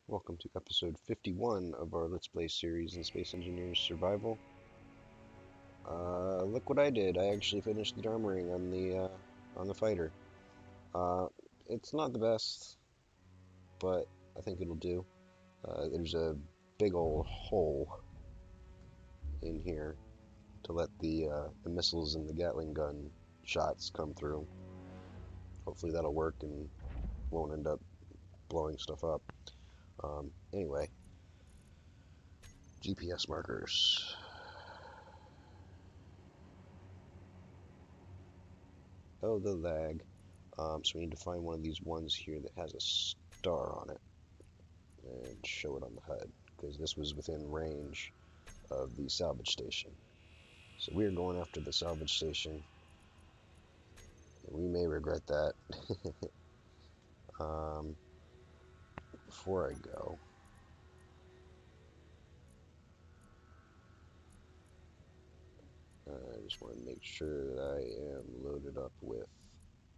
Welcome to episode 51 of our Let's Play series in Space Engineers Survival. Look what I did. I actually finished the armoring on the fighter. Uh, it's not the best, but I think it'll do. There's a big old hole in here to let the missiles and the Gatling gun shots come through. Hopefully that'll work and won't end up blowing stuff up. Anyway, GPS markers. Oh, the lag. So we need to find one of these ones here that has a star on it and show it on the HUD, because this was within range of the salvage station. So we are going after the salvage station, and we may regret that. um, Before I go, I just want to make sure that I am loaded up with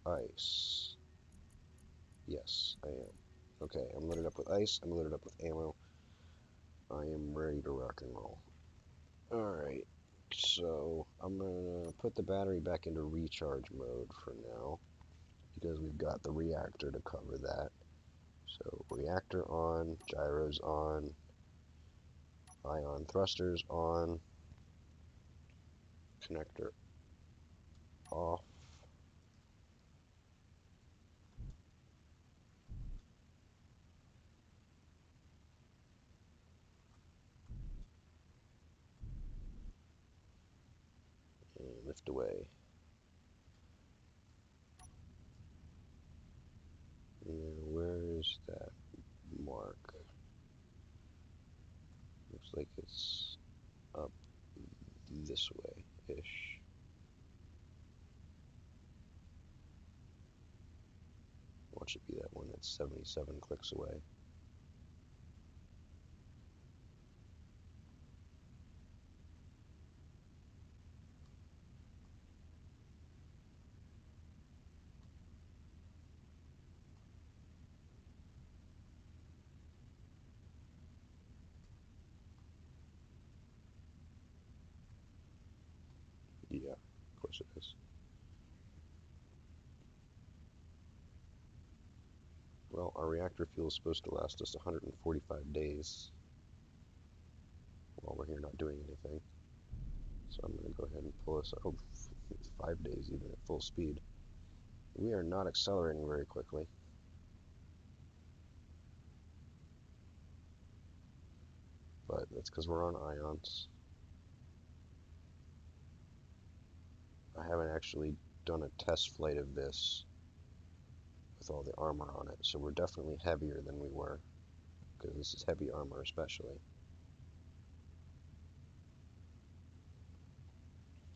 ice. Yes, I am. Okay, I'm loaded up with ice, I'm loaded up with ammo. I am ready to rock and roll. Alright, so I'm gonna put the battery back into recharge mode for now, because we've got the reactor to cover that. So reactor on, gyros on, ion thrusters on, connector off. And lift away. And where is that mark? Looks like it's up this way-ish. Watch it be that one that's 77 clicks away. Yeah, of course it is. Well, our reactor fuel is supposed to last us 145 days while we're here not doing anything. So I'm going to go ahead and pull us, oh, 5 days even at full speed. We are not accelerating very quickly. But that's because we're on ions. I haven't actually done a test flight of this with all the armor on it, so we're definitely heavier than we were, because this is heavy armor especially.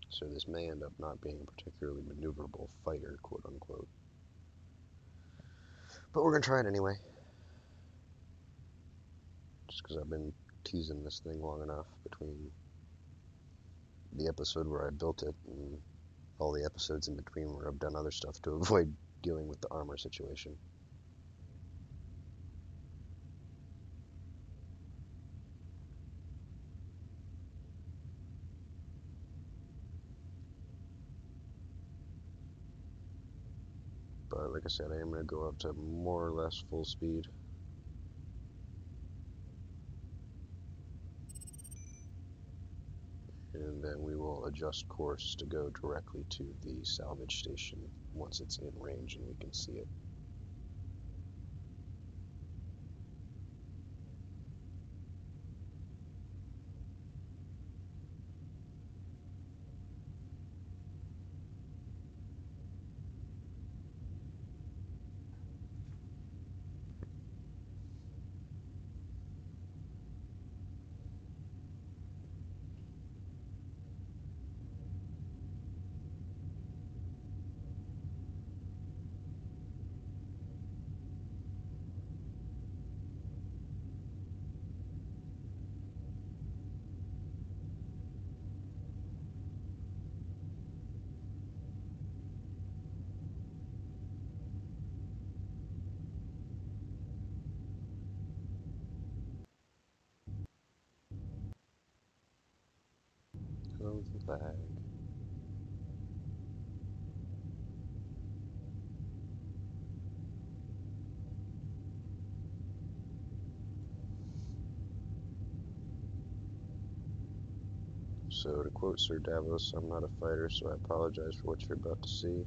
So this may end up not being a particularly maneuverable fighter, quote unquote. But we're going to try it anyway. Just because I've been teasing this thing long enough between the episode where I built it and all the episodes in between where I've done other stuff to avoid dealing with the armor situation. But like I said, I am going to go up to more or less full speed. And then we will adjust course to go directly to the salvage station once it's in range and we can see it. of the bag. So to quote Sir Davos, I'm not a fighter, so I apologize for what you're about to see.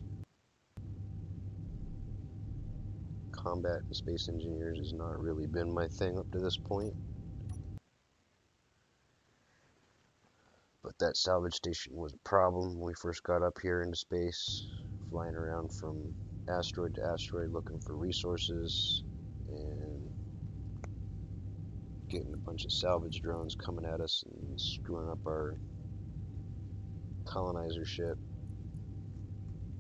Combat and space engineers has not really been my thing up to this point. But that salvage station was a problem when we first got up here into space, flying around from asteroid to asteroid looking for resources and getting a bunch of salvage drones coming at us and screwing up our colonizer ship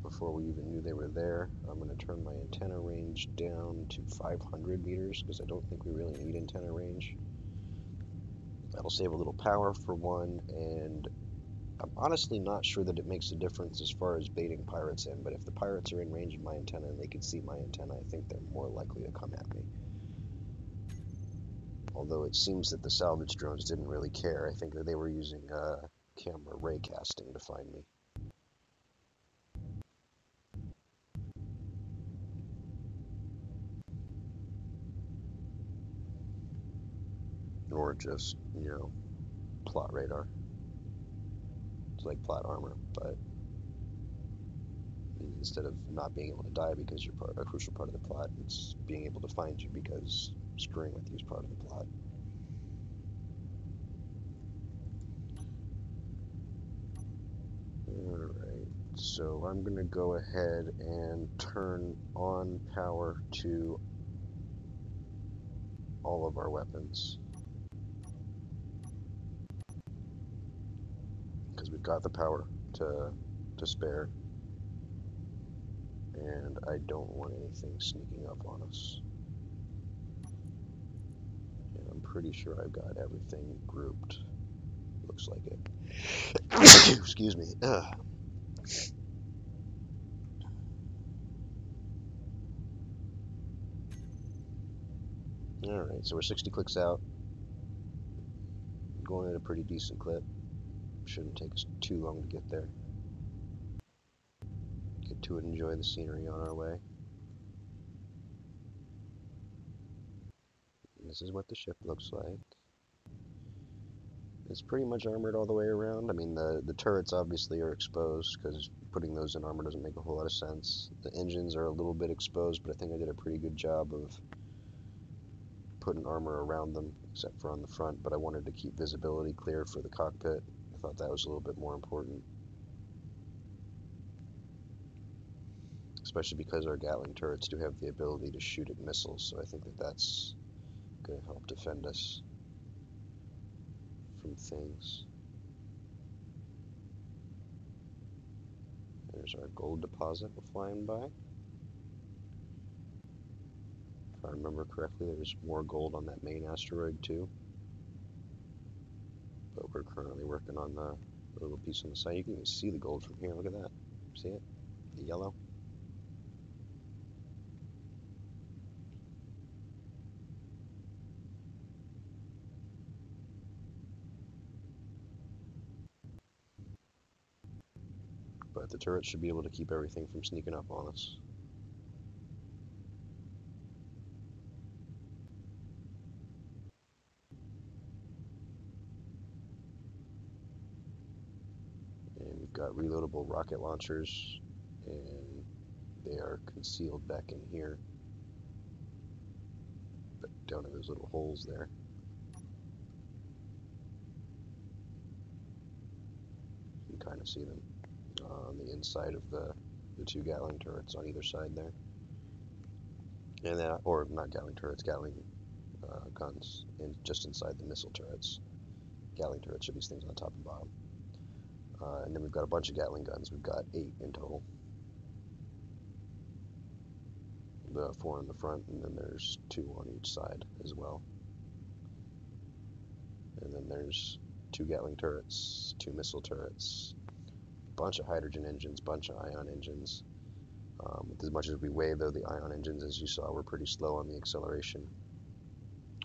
before we even knew they were there. I'm going to turn my antenna range down to 500 meters because I don't think we really need antenna range. That'll save a little power for one, and I'm honestly not sure that it makes a difference as far as baiting pirates in, but if the pirates are in range of my antenna and they can see my antenna, I think they're more likely to come at me. Although it seems that the salvage drones didn't really care. I think that they were using camera ray casting to find me. Or just, you know, plot radar. It's like plot armor, but instead of not being able to die because you're a crucial part of the plot, it's being able to find you because screwing with you is part of the plot. Alright, so I'm going to go ahead and turn on power to all of our weapons. Because we've got the power to spare. And I don't want anything sneaking up on us. And I'm pretty sure I've got everything grouped. Looks like it. Excuse me. Alright, so we're 60 clicks out. Going at a pretty decent clip. Shouldn't take us too long to get there. Get to enjoy the scenery on our way. And this is what the ship looks like. It's pretty much armored all the way around. I mean, the turrets obviously are exposed because putting those in armor doesn't make a whole lot of sense. The engines are a little bit exposed, but I think I did a pretty good job of putting armor around them, except for on the front, but I wanted to keep visibility clear for the cockpit. I thought that was a little bit more important. Especially because our Gatling turrets do have the ability to shoot at missiles, so I think that that's going to help defend us from things. There's our gold deposit we're flying by. If I remember correctly, there's more gold on that main asteroid too. But we're currently working on the little piece on the side. You can even see the gold from here. Look at that. See it? The yellow. But the turret should be able to keep everything from sneaking up on us. And we've got reloadable rocket launchers, and they are concealed back in here, but down in those little holes there. You can kind of see them on the inside of the two Gatling turrets on either side there. And that, or not Gatling turrets, Gatling guns, and just inside the missile turrets. Gatling turrets are these things on top and bottom. And then we've got a bunch of Gatling guns. We've got 8 in total. The 4 in the front, and then there's 2 on each side as well. And then there's 2 Gatling turrets, 2 missile turrets, bunch of hydrogen engines, bunch of ion engines. With as much as we weigh, though, the ion engines, as you saw, were pretty slow on the acceleration.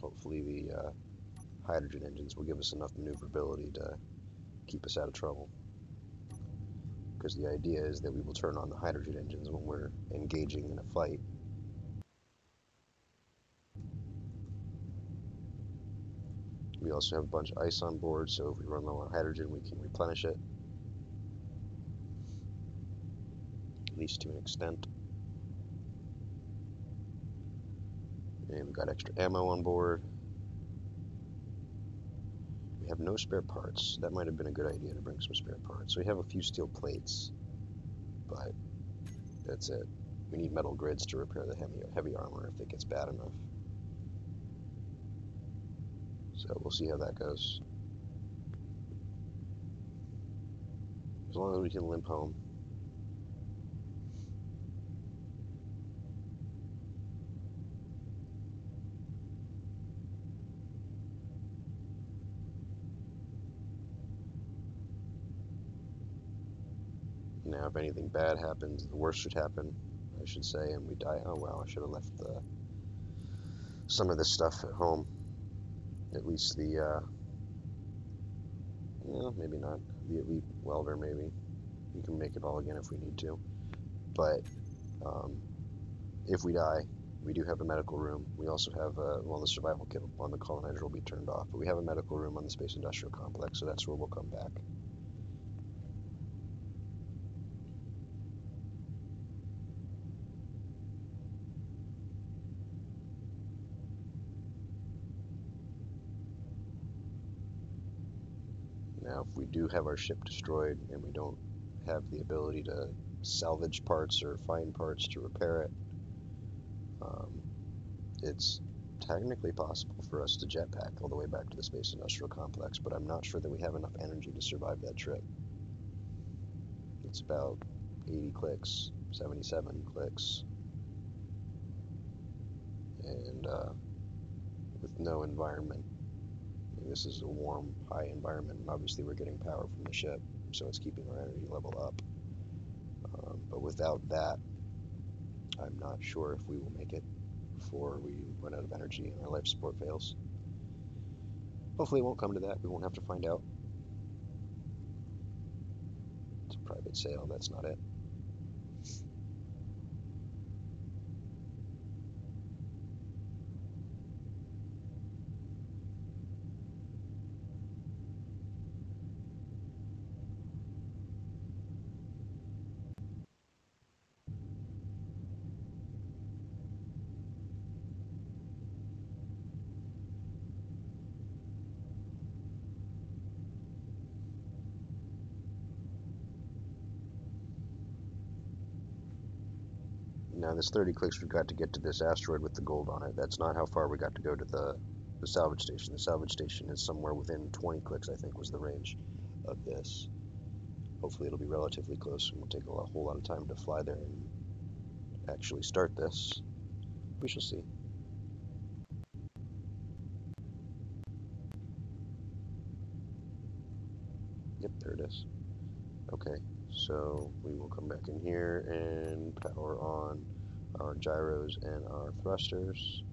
Hopefully the hydrogen engines will give us enough maneuverability to keep us out of trouble. Because the idea is that we will turn on the hydrogen engines when we're engaging in a fight. We also have a bunch of ice on board, so if we run low on hydrogen, we can replenish it, at least to an extent. And we've got extra ammo on board. We have no spare parts. That might have been a good idea to bring some spare parts. We have a few steel plates, but that's it. We need metal grids to repair the heavy armor if it gets bad enough. So we'll see how that goes. As long as we can limp home. Now, if anything bad happens, the worst should happen, I should say, and we die. Oh, wow, I should have left some of this stuff at home. At least the, well, maybe not. The elite welder, maybe. We can make it all again if we need to. But if we die, we do have a medical room. We also have, well, the survival kit on the colonizer will be turned off, but we have a medical room on the Space Industrial Complex, so that's where we'll come back. Now, if we do have our ship destroyed and we don't have the ability to salvage parts or find parts to repair it, it's technically possible for us to jetpack all the way back to the Space Industrial Complex, but I'm not sure that we have enough energy to survive that trip. It's about 80 clicks, 77 clicks, and with no environment. I mean, this is a warm, high environment, and obviously we're getting power from the ship, so it's keeping our energy level up. But without that, I'm not sure if we will make it before we run out of energy and our life support fails. Hopefully it won't come to that. We won't have to find out. It's a private sale. That's not it. Now, this 30 clicks we've got to get to this asteroid with the gold on it. That's not how far we got to go to the salvage station. The salvage station is somewhere within 20 clicks, I think, was the range of this. Hopefully it'll be relatively close and we'll take a whole lot of time to fly there and actually start this. We shall see. Yep, there it is. Okay, so we will come back in here and power on our gyros and our thrusters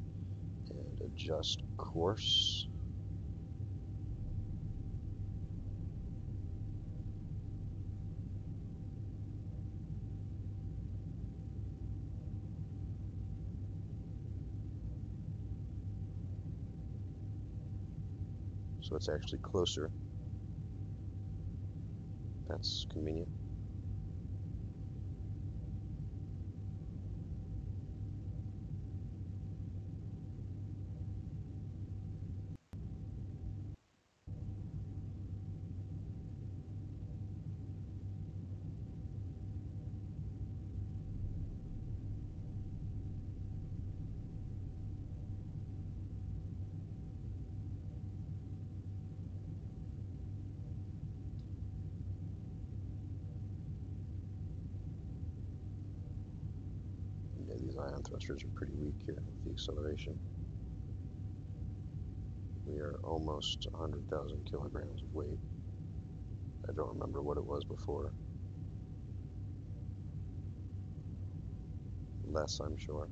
and adjust course. So it's actually closer. That's convenient. Yeah, these ion thrusters are pretty weak here with the acceleration. We are almost 100,000 kilograms of weight. I don't remember what it was before. Less, I'm sure.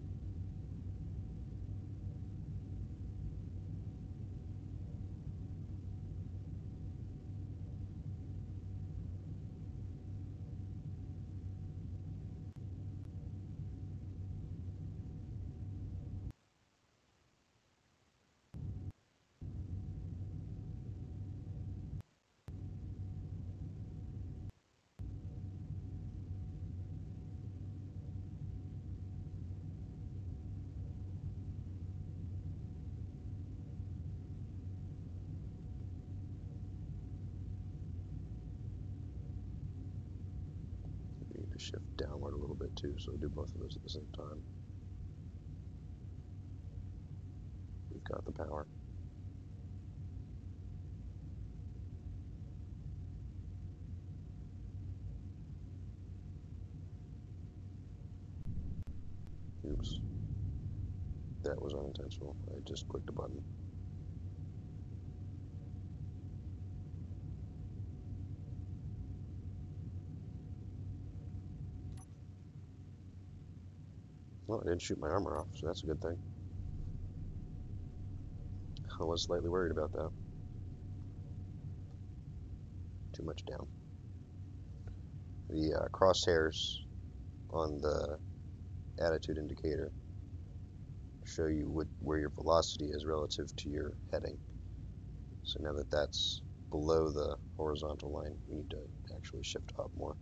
shift downward a little bit too, so do both of those at the same time. We've got the power. Oops. That was unintentional. I just clicked a button. Well, I didn't shoot my armor off, so that's a good thing. I was slightly worried about that. Too much down. The crosshairs on the attitude indicator show you where your velocity is relative to your heading. So now that that's below the horizontal line, we need to actually shift up more.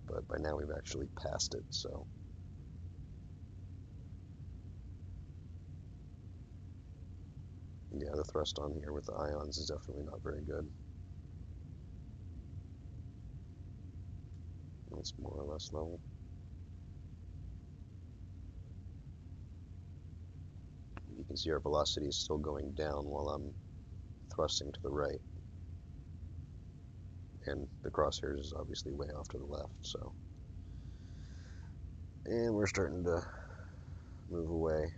But by now we've actually passed it, so yeah, the thrust on here with the ions is definitely not very good. It's more or less level. You can see our velocity is still going down while I'm thrusting to the right. And the crosshairs is obviously way off to the left, so. And we're starting to move away.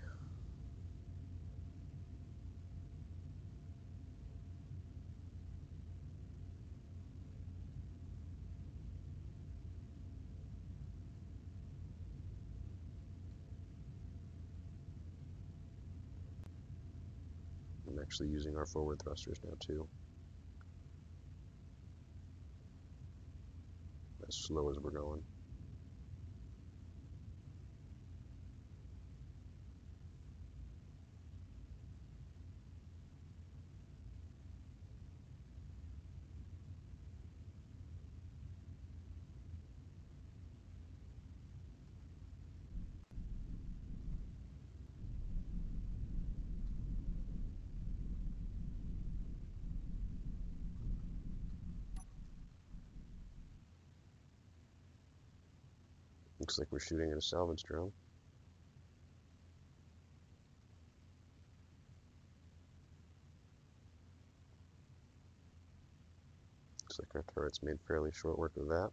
I'm actually using our forward thrusters now too. As slow as we're going. Looks like we're shooting at a salvage drone. Looks like our turret's made fairly short work of that.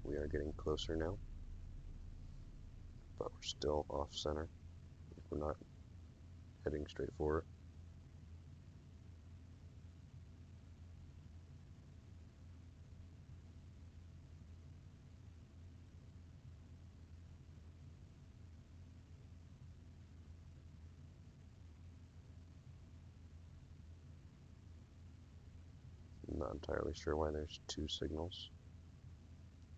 We are getting closer now, but we're still off center. We're not heading straight forward. I'm not entirely sure why there's two signals.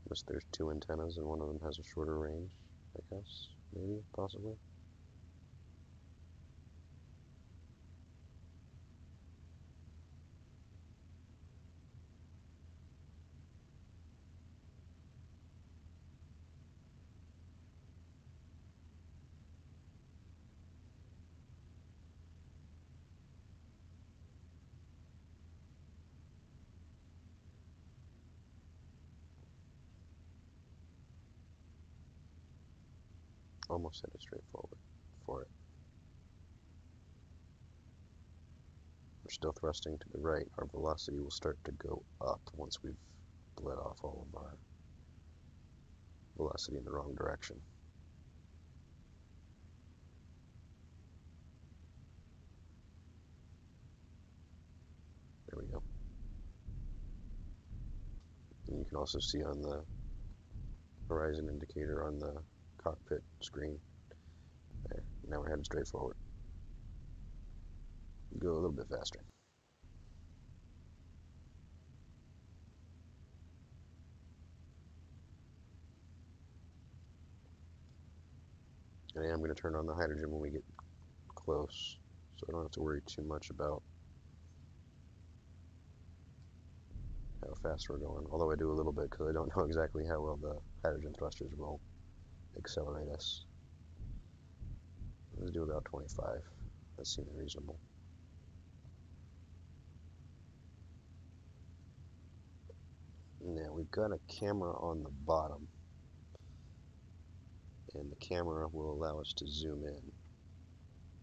Unless there's two antennas and one of them has a shorter range, I guess. Maybe, possibly. Almost headed straight forward for it. We're still thrusting to the right. Our velocity will start to go up once we've bled off all of our velocity in the wrong direction. There we go. And you can also see on the horizon indicator on the cockpit screen. There. Now we're headed straight forward. Go a little bit faster. And I'm going to turn on the hydrogen when we get close, so I don't have to worry too much about how fast we're going. Although I do a little bit because I don't know exactly how well the hydrogen thrusters will accelerate us. Let's do about 25. That seems reasonable. Now we've got a camera on the bottom, and the camera will allow us to zoom in.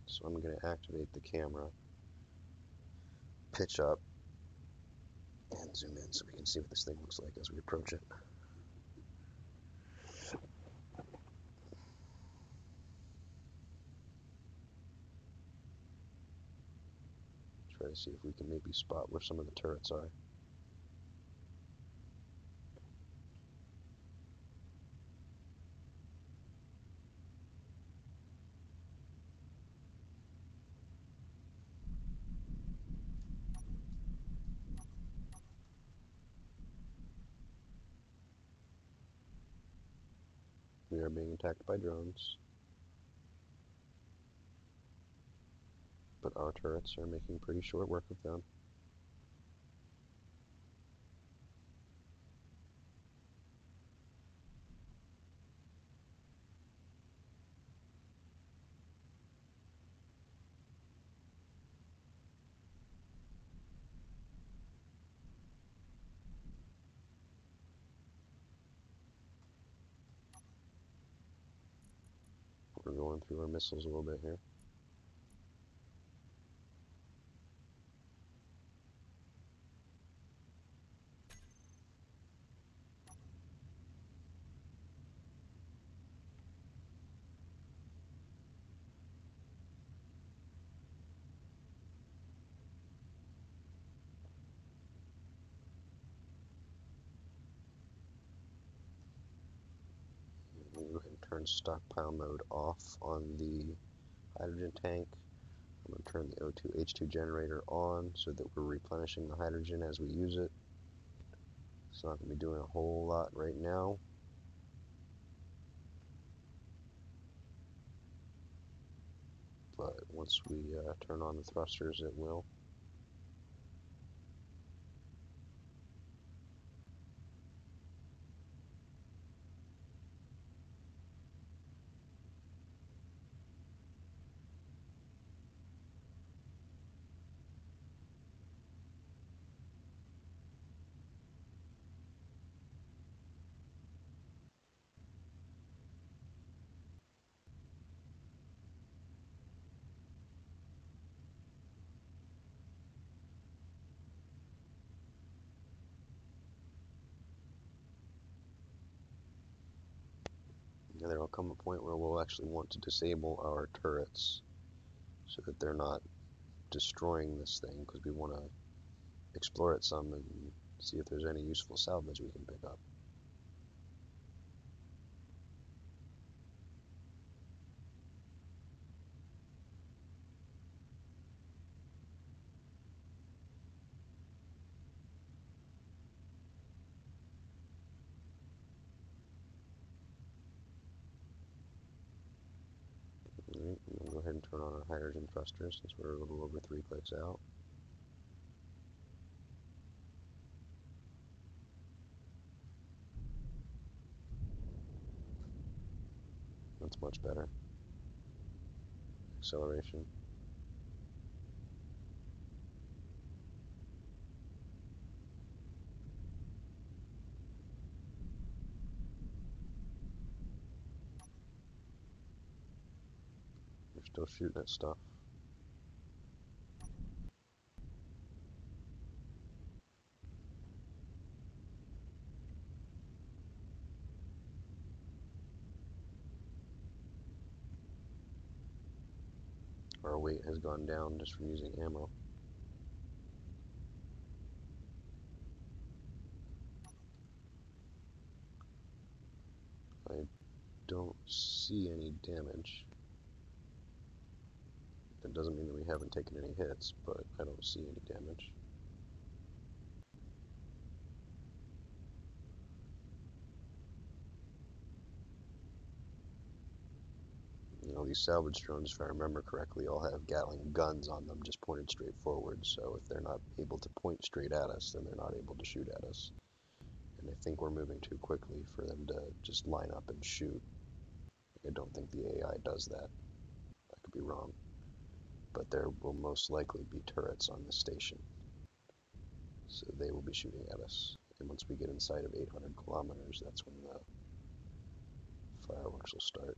So I'm going to activate the camera, pitch up, and zoom in so we can see what this thing looks like as we approach it. Try to see if we can maybe spot where some of the turrets are. We are being attacked by drones, but our turrets are making pretty short work of them. We're going through our missiles a little bit here. I'm going to go ahead and turn stockpile mode off on the hydrogen tank. I'm going to turn the O2H2 generator on so that we're replenishing the hydrogen as we use it. It's not going to be doing a whole lot right now. But once we turn on the thrusters, it will. And there will come a point where we'll actually want to disable our turrets so that they're not destroying this thing, because we want to explore it some and see if there's any useful salvage we can pick up. Alright, I'm going to go ahead and turn on our hydrogen thruster since we're a little over 3 clicks out. That's much better. Acceleration. We're still shooting at stuff. Our weight has gone down just from using ammo. I don't see any damage. That doesn't mean that we haven't taken any hits, but I don't see any damage. You know, these salvage drones, if I remember correctly, all have Gatling guns on them just pointed straight forward, so if they're not able to point straight at us, then they're not able to shoot at us. And I think we're moving too quickly for them to just line up and shoot. I don't think the AI does that. I could be wrong. But there will most likely be turrets on this station. So they will be shooting at us. And once we get inside of 800 kilometers, that's when the fireworks will start.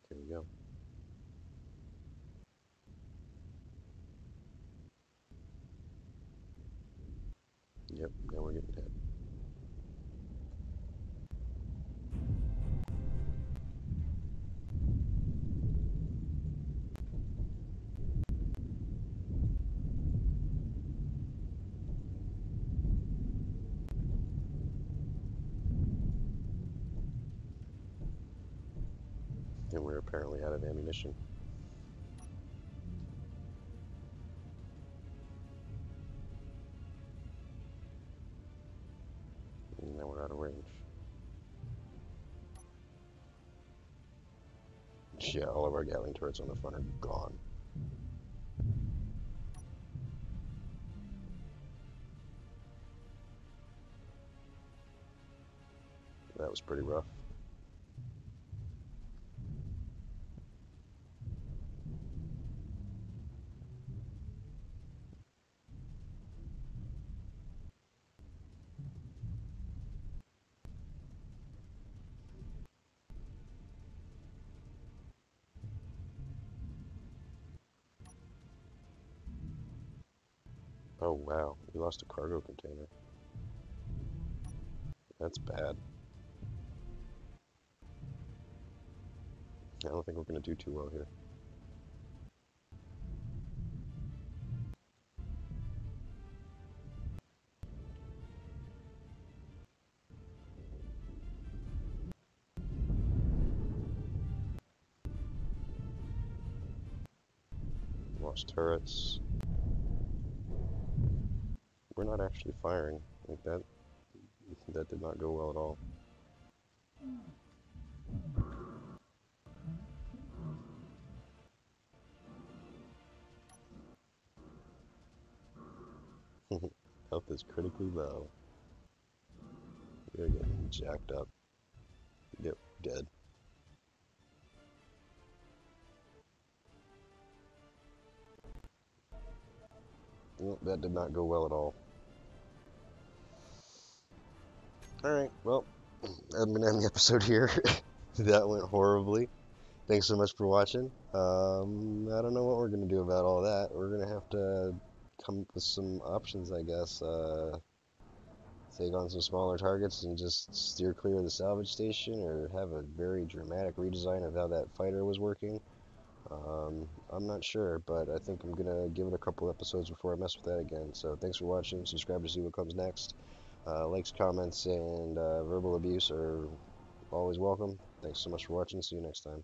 Here we go. Yep, now we're getting hit. And we're apparently out of ammunition. And now we're out of range. Yeah, all of our Gatling turrets on the front are gone. That was pretty rough. Oh wow, we lost a cargo container. That's bad. I don't think we're going to do too well here. Lost turrets. We're not actually firing like that. That did not go well at all. Health is critically low. We are getting jacked up. Yep, dead. Well, that did not go well at all. Alright, well, I'm going to end the episode here. That went horribly. Thanks so much for watching. I don't know what we're going to do about all that. We're going to have to come up with some options, I guess. Take on some smaller targets and just steer clear of the salvage station, or have a very dramatic redesign of how that fighter was working. I'm not sure, but I think I'm gonna give it a couple episodes before I mess with that again. So thanks for watching. Subscribe to see what comes next. Likes, comments, and verbal abuse are always welcome. Thanks so much for watching. See you next time.